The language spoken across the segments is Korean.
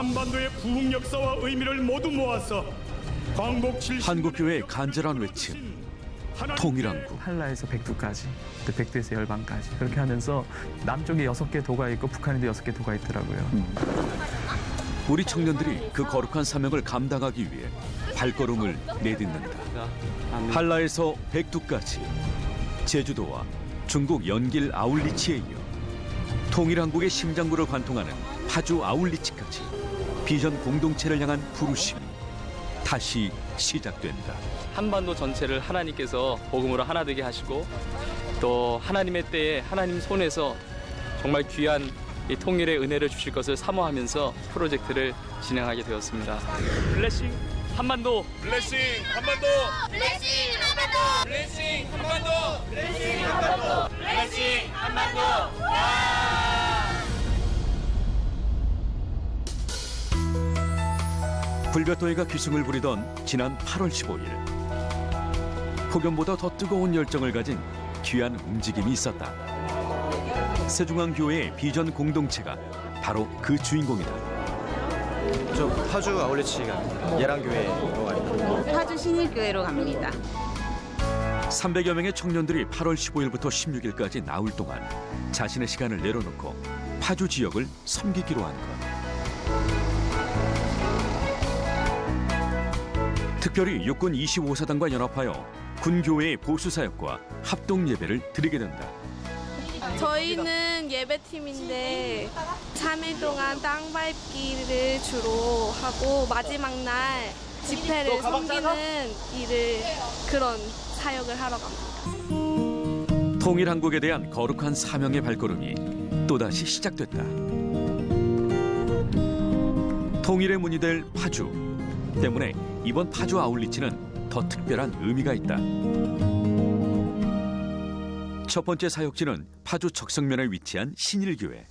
한반도의 부흥 역사와 의미를 모두 모아서 광복 70. 한국교회의 간절한 외침, 통일한국. 한라에서 백두까지, 또 백두에서 열반까지 그렇게 하면서 남쪽에 6개 도가 있고 북한에도 6개 도가 있더라고요. 우리 청년들이 그 거룩한 사명을 감당하기 위해 발걸음을 내딛는다. 한라에서 백두까지, 제주도와 중국 연길 아울리치에 이어 통일한국의 심장부를 관통하는 파주 아울리치까지 비전 공동체를 향한 부르심이 다시 시작된다. 한반도 전체를 하나님께서 복음으로 하나 되게 하시고 또 하나님의 때에 하나님 손에서 정말 귀한 이 통일의 은혜를 주실 것을 사모하면서 프로젝트를 진행하게 되었습니다. 블레싱 한반도! 블레싱 한반도! 블레싱 한반도! 블레싱 한반도! 블레싱 한반도! 블레싱 한반도! 불볕더위가 기승을 부리던 지난 8월 15일, 폭염보다 더 뜨거운 열정을 가진 귀한 움직임이 있었다. 세중앙교회의 비전 공동체가 바로 그 주인공이다. 저 파주 아울리치 갑니다. 예랑교회로 가니까. 파주 신일교회로 갑니다. 300여 명의 청년들이 8월 15일부터 16일까지 나흘 동안 자신의 시간을 내려놓고 파주 지역을 섬기기로 한 것. 특별히 육군 25사단과 연합하여 군교회의 보수사역과 합동예배를 드리게 된다. 저희는 예배팀인데 3일 동안 땅 밟기를 주로 하고 마지막 날 집회를 섬기는 그런 사역을 하러 갑니다. 통일한국에 대한 거룩한 사명의 발걸음이 또다시 시작됐다. 통일의 문이 될 파주 때문에 이번 파주 아울리치는 더 특별한 의미가 있다. 첫 번째 사역지는 파주 적성면에 위치한 신일교회.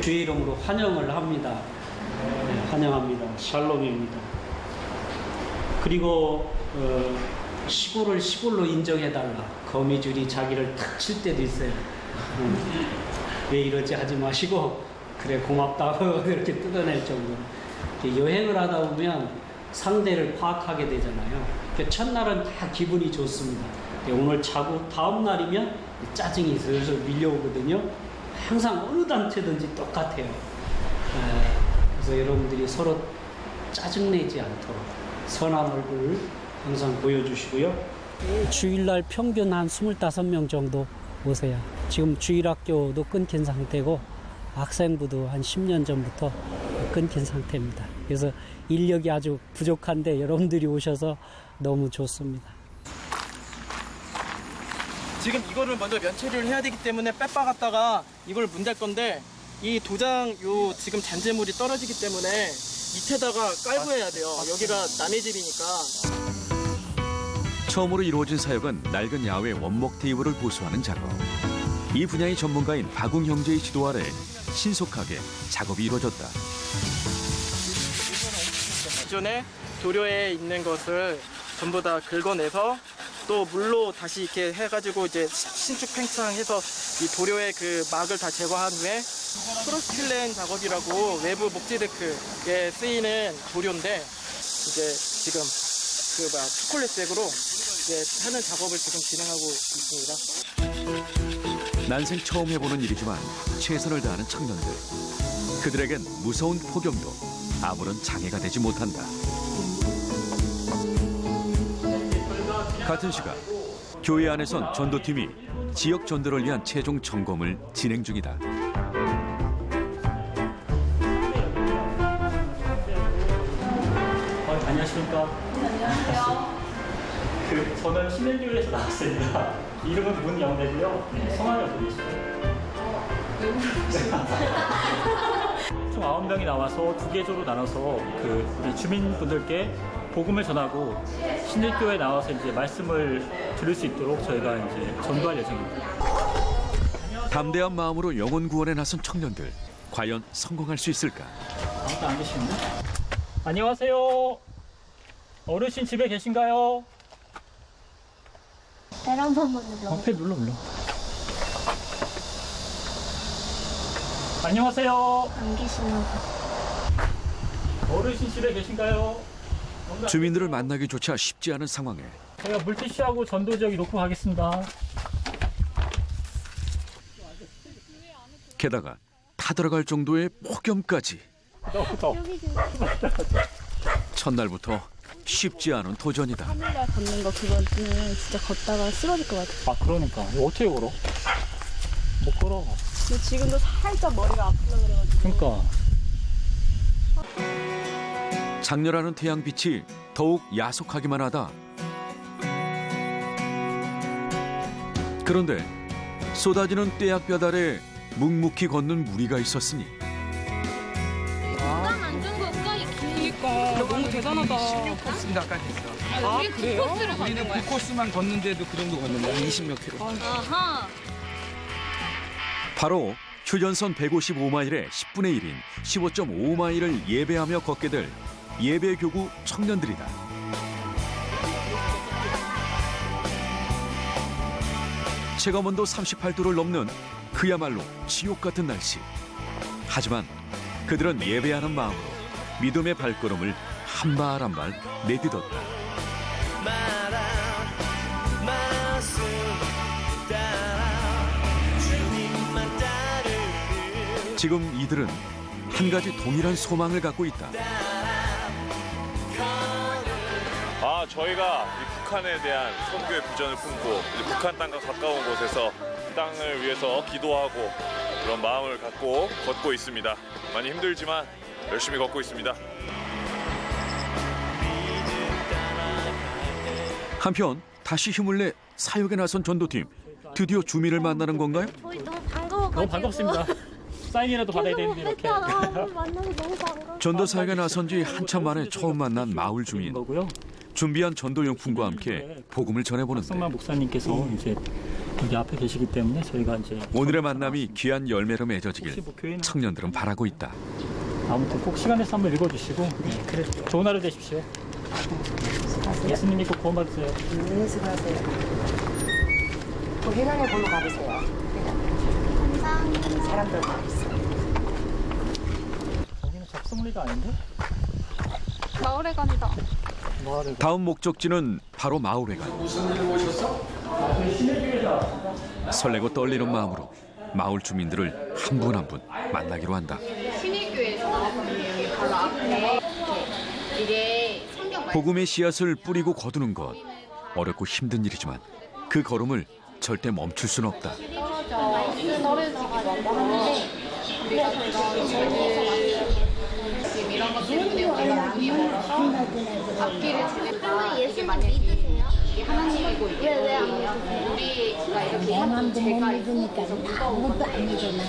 주의 이름으로 환영을 합니다. 네, 환영합니다. 샬롬입니다. 그리고 시골을 시골로 인정해달라. 거미줄이 자기를 탁 칠 때도 있어요. 왜 이러지 하지 마시고 그래 고맙다고 이렇게 뜯어낼 정도로. 여행을 하다 보면 상대를 파악하게 되잖아요. 첫날은 다 기분이 좋습니다. 오늘 자고 다음 날이면 짜증이 슬슬 밀려오거든요. 항상 어느 단체든지 똑같아요. 그래서 여러분들이 서로 짜증내지 않도록 선한 얼굴을 항상 보여주시고요. 주일날 평균 한 25명 정도 오세요. 지금 주일학교도 끊긴 상태고 학생부도 한 10년 전부터 끊긴 상태입니다. 그래서 인력이 아주 부족한데 여러분들이 오셔서 너무 좋습니다. 지금 이거를 먼저 면체를 해야 되기 때문에 빼박았다가 이걸 문댈 건데 이 도장 요 지금 잔재물이 떨어지기 때문에 밑에다가 깔고 해야 돼요. 여기가 남의 집이니까. 처음으로 이루어진 사역은 낡은 야외 원목 테이블을 보수하는 작업. 이 분야의 전문가인 박웅 형제의 지도 아래 신속하게 작업이 이루어졌다. 기존에 도료에 있는 것을 전부 다 긁어내서 또 물로 다시 이렇게 해가지고 이제 신축 팽창해서 이 도료의 그 막을 다 제거한 후에 프로스틸렌 작업이라고 외부 목재 데크에 쓰이는 도료인데 이제 지금 초콜릿색으로 이제 하는 작업을 지금 진행하고 있습니다. 난생 처음 해보는 일이지만 최선을 다하는 청년들. 그들에겐 무서운 폭염도 아무런 장애가 되지 못한다. 같은 시각 교회 안에선 전도팀이 지역 전도를 위한 최종 점검을 진행 중이다. 안녕하십니까? 안녕하세요. 저는 신일교회에서 나왔습니다. 이름은 문영대고요. 성함이 어떻게 되시나요? 총 9명이 나와서 2개조로 나눠서 우리 주민분들께 복음을 전하고 신일교회에 나와서 이제 말씀을 들을 수 있도록 저희가 이제 전도할 예정입니다. 담대한 마음으로 영혼 구원에 나선 청년들, 과연 성공할 수 있을까? 아무도 안 계시는데? 안녕하세요. 어르신 집에 계신가요? 벨 한 번만 눌러. 벨 눌러. 안녕하세요. 안 계시나 봐. 어르신 집에 계신가요? 주민들을 만나기조차 쉽지 않은 상황에 제가 물티슈하고 전도지역 놓고 가겠습니다. 게다가 타들어갈 정도의 폭염까지. 첫날부터 쉽지 않은 도전이다. 하늘날 걷는 거 그거는 진짜 걷다가 쓰러질 것 같아. 아 그러니까 이거 어떻게 걸어? 못 걸어. 근데 지금도 살짝 머리가 아프다 그래가지고. 그러니까. 장렬하는 태양빛이 더욱 야속하기만 하다. 그런데 쏟아지는 떼약볕 아래 묵묵히 걷는 무리가 있었으니 너무 대단하다. 16코스인가까지 있어. 아, 그래요? 우리는 9코스만 걷는데도 그 정도 걷는 거야. 20몇 킬로. 아하. 바로 휴전선 155마일의 10분의 1인 15.5마일을 예배하며 걷게 될 예배교구 청년들이다. 체감온도 38도를 넘는 그야말로 지옥 같은 날씨. 하지만 그들은 예배하는 마음으로 믿음의 발걸음을 한 발 한 발 내딛었다. 지금 이들은 한 가지 동일한 소망을 갖고 있다. 저희가 이 북한에 대한 선교의 비전을 품고 북한 땅과 가까운 곳에서 땅을 위해서 기도하고 그런 마음을 갖고 걷고 있습니다. 많이 힘들지만 열심히 걷고 있습니다. 한편 다시 힘을 내 사역에 나선 전도팀. 드디어 주민을 만나는 건가요? 저희 너무 반가워가지고. 너무 반갑습니다. 사인이라도 받아야 되는데 이렇게. 만나서 너무 반가워. 전도 사역에 나선 지 한참 만에 처음 만난 마을 주민. 거고요. 준비한 전도용품과 함께 복음을 전해보는데 성만 목사님께서 이제 여기 앞에 계시기 때문에 저희가 이제 오늘의 만남이 귀한 열매로 맺어지길 혹시 뭐 교회는 청년들은 바라고 있다. 아무튼 꼭 시간 내서 한번 읽어주시고 그래 좋은 하루 되십시오. 예수님 믿고 구원 받으세요. 예수하세요. 그 회관에 보러 가보세요. 감사합니다. 사람들 많이 있어. 여기는 접속리가 아닌데? 마을회관이다. 다음 목적지는 바로 마을회관. 설레고 떨리는 마음으로 마을 주민들을 한 분 한 분 만나기로 한다. 신일교회에서 나왔거든요. 여기 바로 앞에 이게 성경 복음의 씨앗을 뿌리고 거두는 것. 어렵고 힘든 일이지만 그 걸음을 절대 멈출 수는 없다. 이런 것 때문에 우리가 많이 멀어서 앞길을 찾는다. 예수님 믿으세요? 하나님이고 왜안 믿으세요? 우리가 이렇게 하는 제가 있으니까 아무것도 안 믿어. 난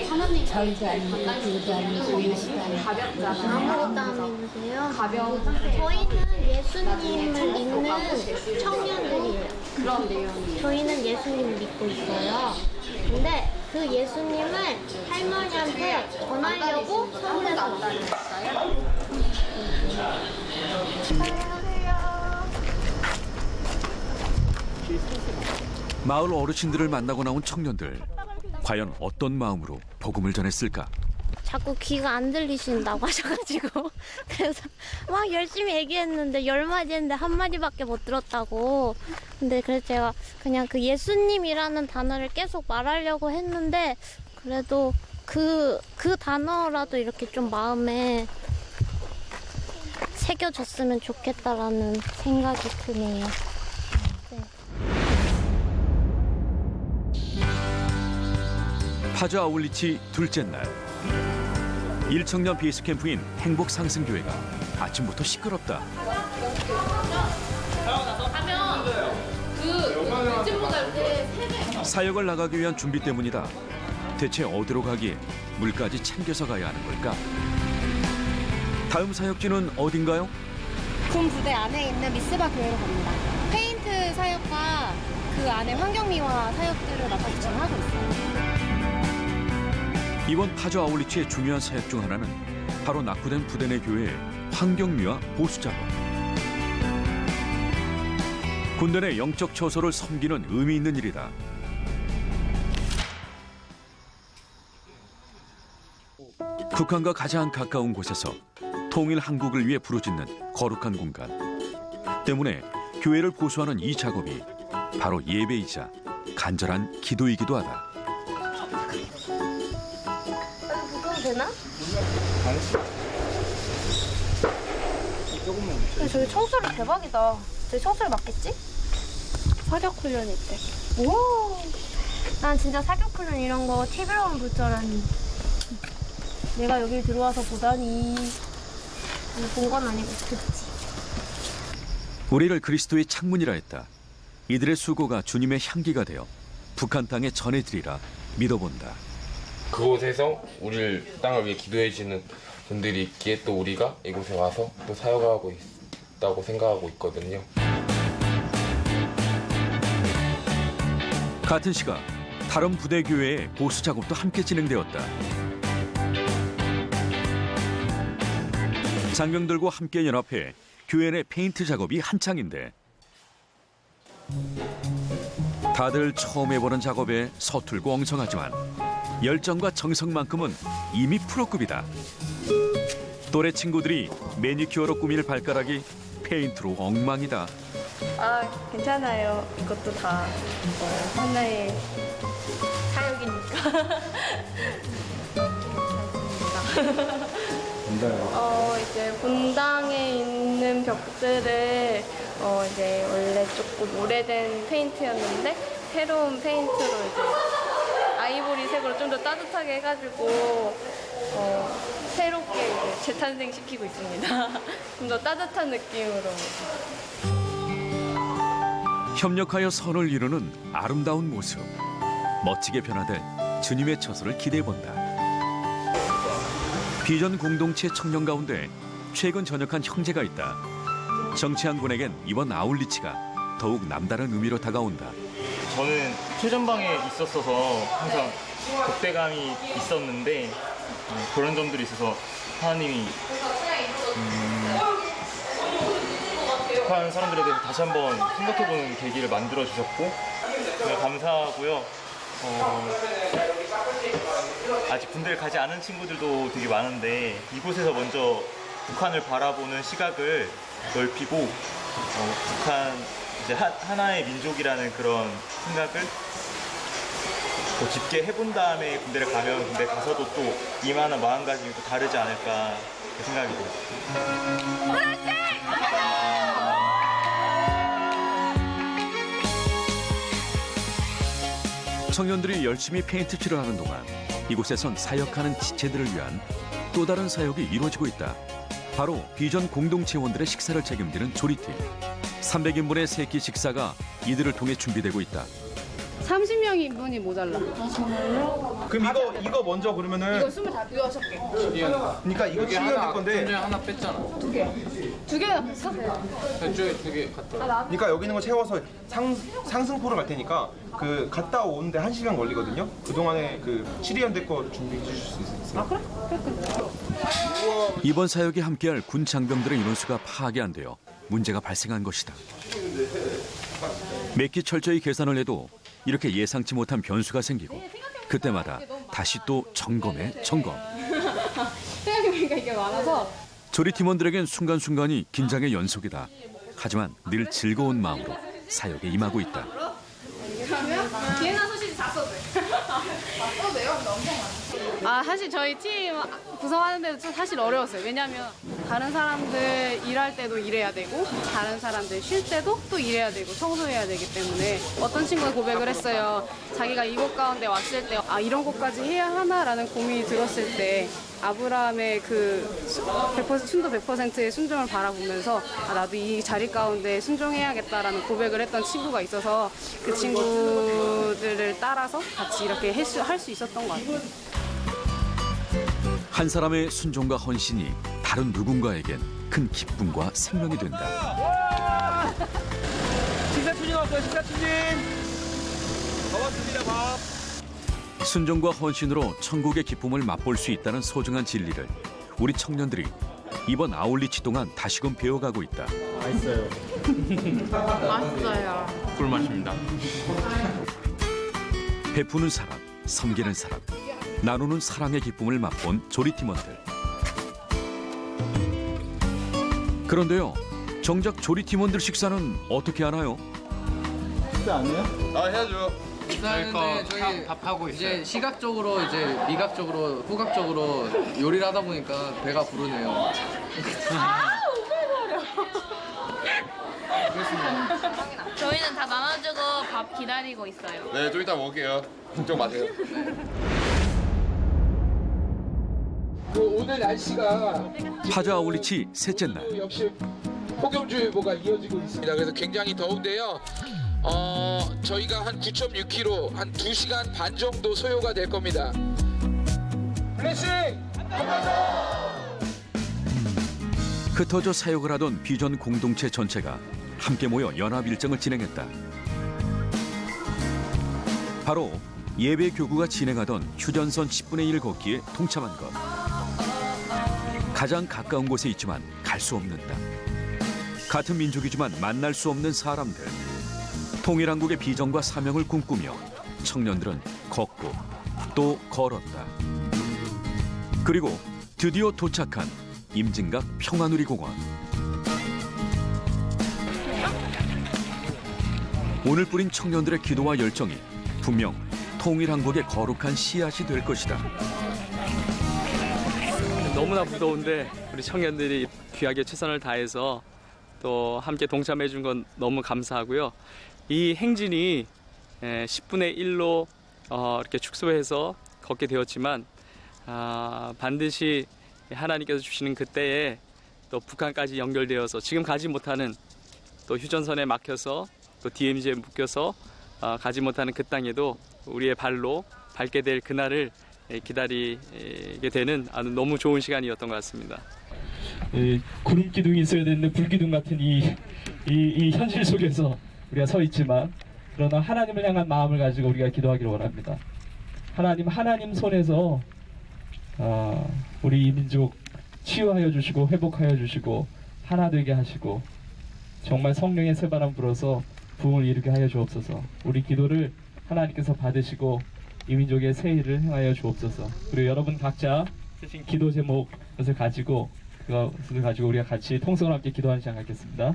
하나님 절도 안 믿고 기도도 안 믿고 예수도 안 믿고 가볍잖아요. 아무것도 안 믿으세요? 가벼운 저희는 예수님을 믿는 청년들이에요. 그런 내용이에요. 저희는 예수님을 믿고 있어요. 근데 그 예수님을 할머니한테 전하려고 서울에서 왔어요. 마을 어르신들을 만나고 나온 청년들. 과연 어떤 마음으로 복음을 전했을까? 자꾸 귀가 안 들리신다고 하셔가지고 그래서 막 열심히 얘기했는데 10마디 했는데 한 마디밖에 못 들었다고. 근데 그래서 제가 그냥 그 예수님이라는 단어를 계속 말하려고 했는데 그래도 그 단어라도 이렇게 좀 마음에 새겨졌으면 좋겠다라는 생각이 드네요. 파주 아울리치 둘째 날. 1청년 베이스캠프인 행복상승교회가 아침부터 시끄럽다. 사역을 나가기 위한 준비 때문이다. 대체 어디로 가기에 물까지 챙겨서 가야 하는 걸까? 다음 사역지는 어딘가요? 군 부대 안에 있는 미스바 교회로 갑니다. 페인트 사역과 그 안에 환경미화 사역들을 맡아서 지금 하고 있어요. 이번 파주 아울리치의 중요한 사역 중 하나는 바로 낙후된 부대 내 교회의 환경미화 보수 작업. 군대 내 영적 처소를 섬기는 의미 있는 일이다. 북한과 가장 가까운 곳에서 통일 한국을 위해 부르짖는 거룩한 공간. 때문에 교회를 보수하는 이 작업이 바로 예배이자 간절한 기도이기도 하다. 무서워도 되나? 근데 저기 청소리 대박이다. 저기 청소리 맞겠지? 사격 훈련일 때. 오! 난 진짜 사격 훈련 이런 거 TV로만 볼 줄 알았는데 내가 여기 들어와서 보다니 본 건 아니고 그치? 우리를 그리스도의 창문이라 했다. 이들의 수고가 주님의 향기가 되어 북한 땅에 전해드리라 믿어본다. 그곳에서 우리를 땅을 위해 기도해 주시는 분들이 있기에 또 우리가 이곳에 와서 또 사역하고 있다고 생각하고 있거든요. 같은 시각 다른 부대 교회의 보수 작업도 함께 진행되었다. 장병들과 함께 연합해 교회 내 페인트 작업이 한창인데 다들 처음 해보는 작업에 서툴고 엉성하지만 열정과 정성만큼은 이미 프로급이다. 또래 친구들이 매니큐어로 꾸밀 발가락이 페인트로 엉망이다. 아, 괜찮아요. 이것도 다 하나의 사역이니까. 이제 본당에 있는 벽들을 이제 원래 조금 오래된 페인트였는데 새로운 페인트로 이제 아이보리 색으로 좀 더 따뜻하게 해가지고 새롭게 이제 재탄생시키고 있습니다. 좀 더 따뜻한 느낌으로. 협력하여 선을 이루는 아름다운 모습. 멋지게 변화될 주님의 처소를 기대해본다. 비전 공동체 청년 가운데 최근 전역한 형제가 있다. 정치한 군에겐 이번 아울리치가 더욱 남다른 의미로 다가온다. 저는 최전방에 있었어서 항상 독대감이 있었는데 그런 점들이 있어서 하나님이 북한 사람들에 대해서 다시 한번 생각해보는 계기를 만들어주셨고 정말 감사하고요. 아직 군대를 가지 않은 친구들도 되게 많은데 이곳에서 먼저 북한을 바라보는 시각을 넓히고 북한 이제 하나의 민족이라는 그런 생각을 더 깊게 해본 다음에 군대를 가면 군대 가서도 또 이만한 마음가짐이 또 다르지 않을까 생각이 들어요. 청년들이 열심히 페인트 칠을 하는 동안 이곳에선 사역하는 지체들을 위한 또 다른 사역이 이루어지고 있다. 바로 비전 공동체원들의 식사를 책임지는 조리팀. 300인분의 세끼 식사가 이들을 통해 준비되고 있다. 30명 인분이 모자라. 그럼 이거 먼저 그러면은 이거 26개. 그러니까 이거 치려야 될 건데 하나 뺐잖아. 두 개나 뺐어? 저쪽에 2개 갖다. 그러니까 여기 있는 거 채워서 상승포를 갈 테니까 그 갔다 오는데 1시간 걸리거든요. 그동안에 그 치리연대 거 준비해 주실 수 있어요? 아, 그래? 이번 사역에 함께할 군 장병들의 인원수가 파악이 안 되어 문제가 발생한 것이다. 몇 끼 철저히 계산을 해도 이렇게 예상치 못한 변수가 생기고 그때마다 다시 또 점검에 점검. 생각해보니까 이게 많아서. 조리팀원들에겐 순간순간이 긴장의 연속이다. 하지만 늘 즐거운 마음으로 사역에 임하고 있다. 그러면 비엔나 소시지 다 써도 돼. 써도 돼요? 근데 엄청 많아. 사실 저희 팀 구성하는데도 좀 사실 어려웠어요. 왜냐면 다른 사람들 일할 때도 일해야 되고 다른 사람들 쉴 때도 또 일해야 되고 청소해야 되기 때문에 어떤 친구가 고백을 했어요. 자기가 이곳 가운데 왔을 때 이런 것까지 해야 하나라는 고민이 들었을 때 아브라함의 그 100%, 순도 100%의 순종을 바라보면서 나도 이 자리 가운데 순종해야겠다라는 고백을 했던 친구가 있어서 그 친구들을 따라서 같이 이렇게 할 수 있었던 것 같아요. 한 사람의 순종과 헌신이 다른 누군가에겐 큰 기쁨과 생명이 된다. 식사추진 왔어요. 식사추진. 고맙습니다. 밥. 순종과 헌신으로 천국의 기쁨을 맛볼 수 있다는 소중한 진리를 우리 청년들이 이번 아울리치 동안 다시금 배워가고 있다. 맛있어요. 맛있어요. 꿀맛입니다. 베푸는 사람, 섬기는 사람, 나누는 사랑의 기쁨을 맛본 조리팀원들. 그런데요, 정작 조리 팀원들 식사는 어떻게 하나요? 식사 안 해요? 아 해야죠. 식사하는데 저희 밥하고 이제 시각적으로 이제 미각적으로 후각적으로 요리를 하다 보니까 배가 부르네요. 저희는 다 나눠주고 밥 기다리고 있어요. 네, 좀 이따 먹을게요. 걱정 마세요. 오늘 날씨가 파주 아울리치 셋째 날. 역시 폭염주의보가 이어지고 있습니다. 그래서 굉장히 더운데요. 저희가 한 9.6km, 한 2시간 반 정도 소요가 될 겁니다. 블레싱! 흩어져 사역을 하던 비전 공동체 전체가 함께 모여 연합 일정을 진행했다. 바로 예배 교구가 진행하던 휴전선 10분의 1 걷기에 동참한 것. 가장 가까운 곳에 있지만 갈 수 없는 땅. 같은 민족이지만 만날 수 없는 사람들. 통일한국의 비전과 사명을 꿈꾸며 청년들은 걷고 또 걸었다. 그리고 드디어 도착한 임진각 평화누리공원. 오늘 뿌린 청년들의 기도와 열정이 분명 통일한국의 거룩한 씨앗이 될 것이다. 너무나 무더운데 우리 청년들이 귀하게 최선을 다해서 또 함께 동참해 준 건 너무 감사하고요. 이 행진이 10분의 1로 이렇게 축소해서 걷게 되었지만 반드시 하나님께서 주시는 그때에 또 북한까지 연결되어서 지금 가지 못하는 또 휴전선에 막혀서 또 DMZ에 묶여서 가지 못하는 그 땅에도 우리의 발로 밟게 될 그날을 기다리게 되는 아주 너무 좋은 시간이었던 것 같습니다. 구름 기둥이 있어야 되는데 불 기둥 같은 이 현실 속에서 우리가 서 있지만 그러나 하나님을 향한 마음을 가지고 우리가 기도하기를 원합니다. 하나님 손에서 우리 이 민족 치유하여 주시고 회복하여 주시고 하나 되게 하시고 정말 성령의 새바람 불어서 부흥을 이루게 하여 주옵소서. 우리 기도를 하나님께서 받으시고 이 민족의 새 일을 행하여 주옵소서. 그리고 여러분 각자 기도 제목을 가지고 그것을 가지고 우리가 같이 통성을 함께 기도하는 시간 갖겠습니다.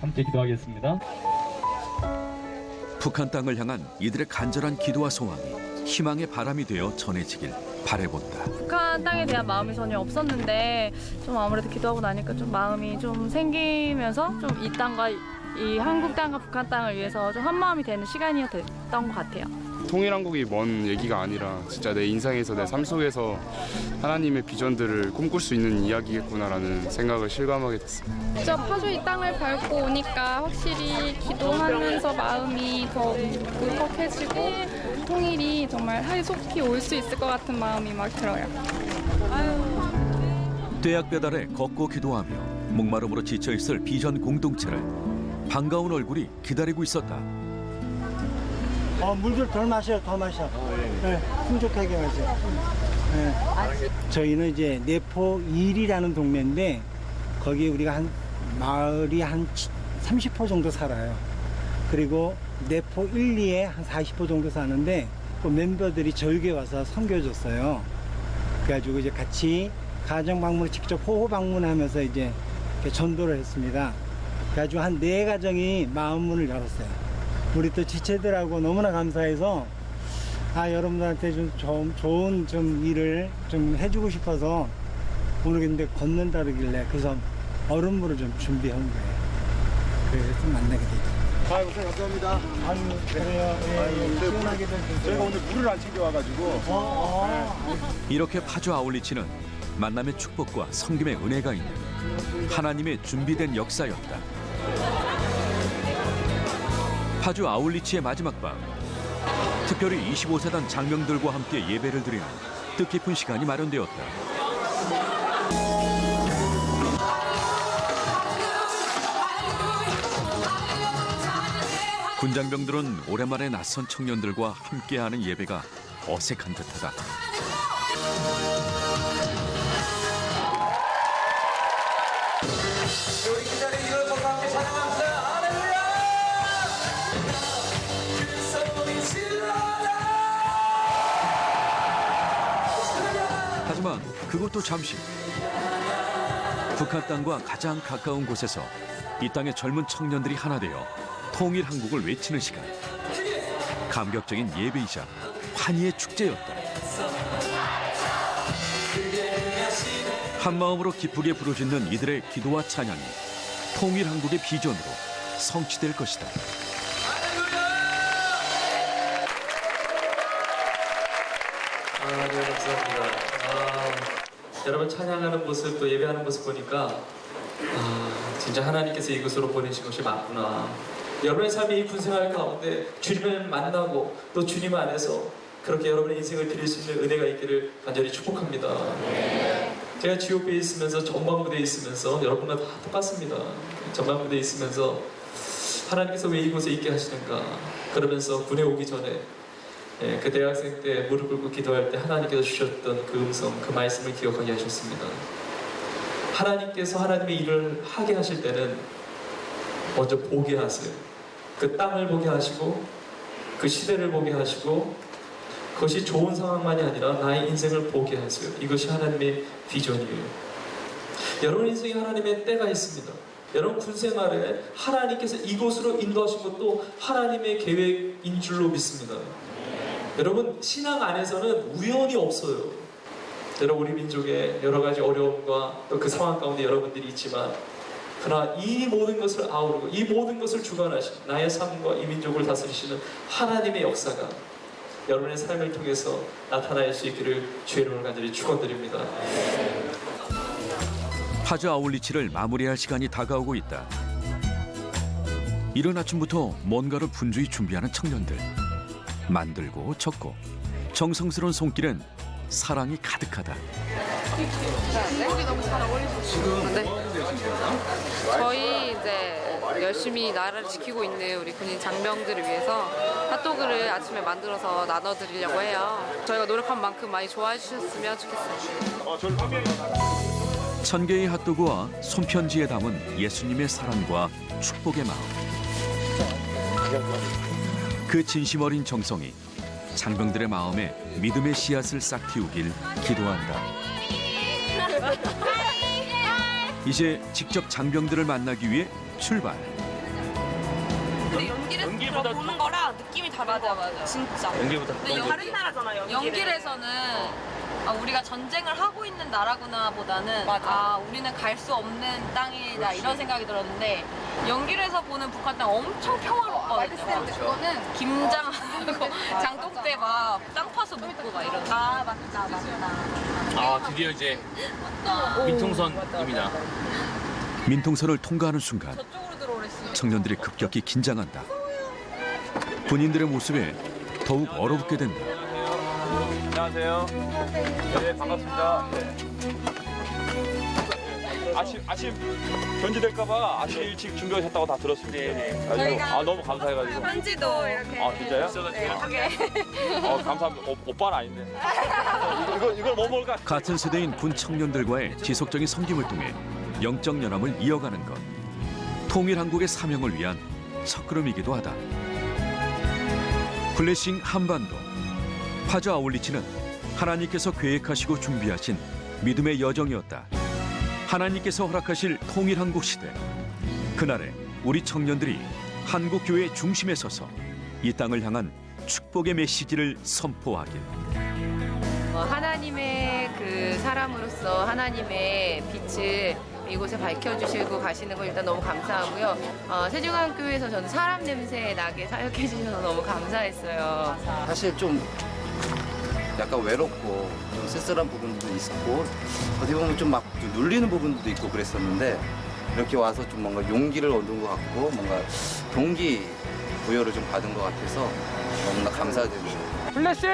함께 기도하겠습니다. 북한 땅을 향한 이들의 간절한 기도와 소망이 희망의 바람이 되어 전해지길 바라본다. 북한 땅에 대한 마음이 전혀 없었는데 좀 아무래도 기도하고 나니까 좀 마음이 좀 생기면서 좀 이 땅과 이 한국 땅과 북한 땅을 위해서 좀 한마음이 되는 시간이었던 것 같아요. 통일한국이 먼 얘기가 아니라 진짜 내 인생에서 내 삶 속에서 하나님의 비전들을 꿈꿀 수 있는 이야기겠구나라는 생각을 실감하게 됐습니다. 진짜 파주 이 땅을 밟고 오니까 확실히 기도하면서 마음이 더 울컥해지고 통일이 정말 하루속히 올 수 있을 것 같은 마음이 막 들어요. 떼약 배달에 걷고 기도하며 목마름으로 지쳐있을 비전 공동체를 반가운 얼굴이 기다리고 있었다. 물 좀 덜 마셔요, 더 마셔. 네, 풍족하게 마셔. 네. 저희는 이제 내포 1이라는 동네인데 거기 우리가 마을이 한 30호 정도 살아요. 그리고 내포 1, 2에 한 40호 정도 사는데 그 멤버들이 저에게 와서 섬겨줬어요. 그래가지고 이제 같이 가정 방문을 직접 호호 방문하면서 이제 전도를 했습니다. 그래가지고 한 4가정이 마음문을 열었어요. 우리 또 지체들하고 너무나 감사해서 여러분들한테 좀 좋은 좀 일을 좀 해주고 싶어서 오늘 근데 걷는다 그러길래 그래서 얼음물을 좀 준비한 거예요. 그래서 좀 만나게 됐죠. 아이고 감사합니다. 아유 그래요. 시원하게 저희가 오늘 물을 안 챙겨와가지고. 이렇게 파주 아울리치는 만남의 축복과 섬김의 은혜가 있는 하나님의 준비된 역사였다. 파주 아울리치의 마지막 밤, 특별히 25세단 장병들과 함께 예배를 드리는 뜻깊은 시간이 마련되었다. 군장병들은 오랜만에 낯선 청년들과 함께하는 예배가 어색한 듯하다. 하지만 그것도 잠시. 북한 땅과 가장 가까운 곳에서 이 땅의 젊은 청년들이 하나 되어 통일 한국을 외치는 시간. 감격적인 예배이자 환희의 축제였다. 한 마음으로 기쁘게 부르짖는 이들의 기도와 찬양이 통일 한국의 비전으로 성취될 것이다. 네, 감사합니다. 여러분 찬양하는 모습 또 예배하는 모습 보니까 진짜 하나님께서 이곳으로 보내신 것이 맞구나. 여러분의 삶이 이 군생활 가운데 주님을 만나고 또 주님 안에서 그렇게 여러분의 인생을 드릴 수 있는 은혜가 있기를 간절히 축복합니다. 제가 GOP에 있으면서 전방부대에 있으면서 여러분과 다 똑같습니다. 전방부대에 있으면서 하나님께서 왜 이곳에 있게 하시는가, 그러면서 군에 오기 전에 그 대학생 때 무릎 꿇고 기도할 때 하나님께서 주셨던 그 음성, 그 말씀을 기억하게 하셨습니다. 하나님께서 하나님의 일을 하게 하실 때는 먼저 보게 하세요. 그 땅을 보게 하시고 그 시대를 보게 하시고 그것이 좋은 상황만이 아니라 나의 인생을 보게 하세요. 이것이 하나님의 비전이에요. 여러분 인생에 하나님의 때가 있습니다. 여러분 군생활에 하나님께서 이곳으로 인도하신 것도 하나님의 계획인 줄로 믿습니다. 여러분 신앙 안에서는 우연이 없어요. 여러분 우리 민족의 여러 가지 어려움과 또 그 상황 가운데 여러분들이 있지만 그러나 이 모든 것을 아우르고 이 모든 것을 주관하신 나의 삶과 이 민족을 다스리시는 하나님의 역사가 여러분의 삶을 통해서 나타날 수 있기를 주의 이름으로 간절히 축원드립니다. 파주 아울리치를 마무리할 시간이 다가오고 있다. 이른 아침부터 뭔가를 분주히 준비하는 청년들. 만들고 적고 정성스러운 손길엔 사랑이 가득하다. 국물이 너무 잘 어울리시죠? 네. 저희 이제 열심히 나라를 지키고 있는 우리 군인 장병들을 위해서 핫도그를 아침에 만들어서 나눠드리려고 해요. 저희가 노력한 만큼 많이 좋아해 주셨으면 좋겠어요. 1000개의 핫도그와 손편지에 담은 예수님의 사랑과 축복의 마음. 그 진심 어린 정성이 장병들의 마음에 믿음의 씨앗을 싹 틔우길 기도한다. 이제 직접 장병들을 만나기 위해 출발. 근데 연길에서 보는 거랑 느낌이 다르다. 맞아. 진짜. 연길보다 근데 다른 나라잖아요. 연길에서는 우리가 전쟁을 하고 있는 나라구나 보다는 우리는 갈 수 없는 땅이다 이런 생각이 들었는데 연길에서 보는 북한 땅 엄청 평화롭거든요. 그거는 김장하고 장독대 막 땅 파서 묻고 막 이런. 맞다. 드디어 이제 민통선입니다. 민통선을 통과하는 순간 청년들이 급격히 긴장한다. 군인들의 모습에 더욱 얼어붙게 된다. 안녕하세요. 네, 반갑습니다. 아침 견제될까봐 아침 일찍 준비하셨다고 다 들었습니다. 네. 너무 감사해가지고. 편지도 이렇게. 진짜요? 네. 감사합니다. 오빠는 아닌데. 이걸 뭐 먹을까? 같은 세대인 군 청년들과의 지속적인 섬김을 통해 영적 연합을 이어가는 것. 통일 한국의 사명을 위한 첫걸음이기도 하다. 블레싱 한반도. 파주 아울리치는 하나님께서 계획하시고 준비하신 믿음의 여정이었다. 하나님께서 허락하실 통일 한국 시대. 그날에 우리 청년들이 한국 교회의 중심에 서서 이 땅을 향한 축복의 메시지를 선포하길. 하나님의 그 사람으로서 하나님의 빛을 이곳에 밝혀주시고 가시는 거 일단 너무 감사하고요. 세종한교회에서 저는 사람 냄새 나게 사역해 주셔서 너무 감사했어요. 사실 좀 약간 외롭고 좀 쓸쓸한 부분도 있었고 어디 보면 좀 막 눌리는 부분도 있고 그랬었는데 이렇게 와서 좀 뭔가 용기를 얻은 것 같고 뭔가 동기 부여를 좀 받은 것 같아서 너무나 감사드립니다. 블레싱!